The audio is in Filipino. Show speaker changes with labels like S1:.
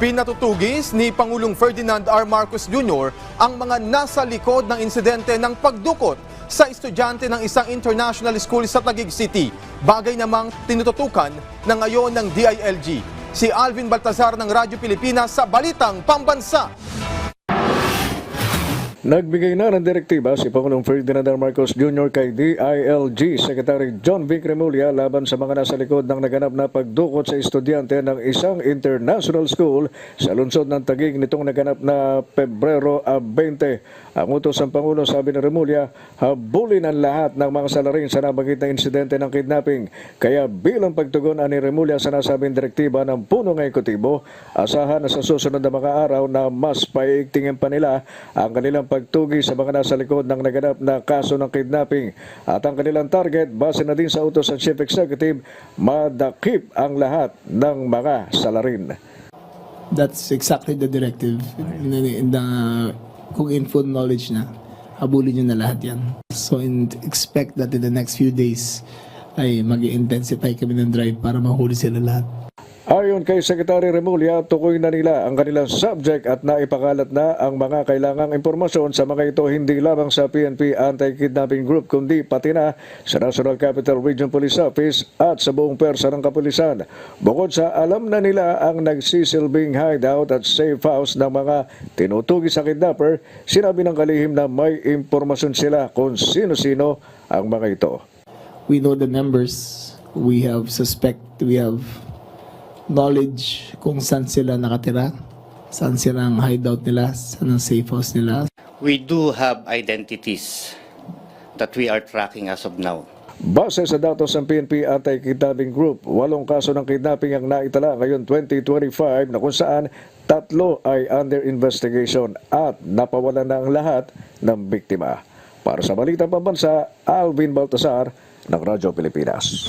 S1: Pinatutugis ni Pangulong Ferdinand R. Marcos Jr. ang mga nasa likod ng insidente ng pagdukot sa estudyante ng isang international school sa Taguig City. Bagay namang tinututukan na ngayon ng DILG. Si Alvin Baltazar ng Radyo Pilipinas sa Balitang Pambansa.
S2: Nagbigay na ng direktiba si Pangulong Ferdinand R. Marcos Jr. kay DILG Secretary John Vic Remulla laban sa mga nasa likod ng naganap na pagdukot sa estudyante ng isang international school sa lungsod ng Taguig nitong naganap na Pebrero 20. Ang utos ng Pangulo, sabi ni Remulla, habulin ang lahat ng mga salarin sa nabanggit na insidente ng kidnapping. Kaya bilang pagtugon ni Remulla sa nasabing direktiba ng punong ekutibo, asahan na sa susunod na mga araw na mas paiigtingin pa nila ang kanilang pagtugi sa mga nasa likod ng naganap na kaso ng kidnapping. At ang kanilang target, base na din sa utos ng Chief Executive, madakip ang lahat ng mga salarin.
S3: That's exactly the directive. Kung in full knowledge na, habulin nyo na lahat yan. So expect that in the next few days ay mag-intensify kami ng drive para mahuli sila lahat.
S2: Ayon kay Secretary Remulla, tukoy na nila ang kanilang subject at naipakalat na ang mga kailangang impormasyon sa mga ito hindi lamang sa PNP Anti-Kidnapping Group kundi pati na sa National Capital Region Police Office at sa buong persa ng kapulisan. Bukod sa alam na nila ang nagsisilbing hideout at safe house ng mga tinutugi sa kidnapper, sinabi ng kalihim na may impormasyon sila kung sino-sino ang mga ito.
S3: We know the members, we have knowledge kung saan sila nakatira, saan sila ang hideout nila, saan ang safe house nila.
S4: We do have identities that we are tracking as of now.
S2: Base sa datos ng PNP Anti-Kidnapping Group, 8 kaso ng kidnapping ang naitala ngayon 2025 na kung saan 3 ay under investigation at napawalan na ang lahat ng biktima. Para sa Balitang Pambansa, Alvin Baltazar ng Radyo Pilipinas.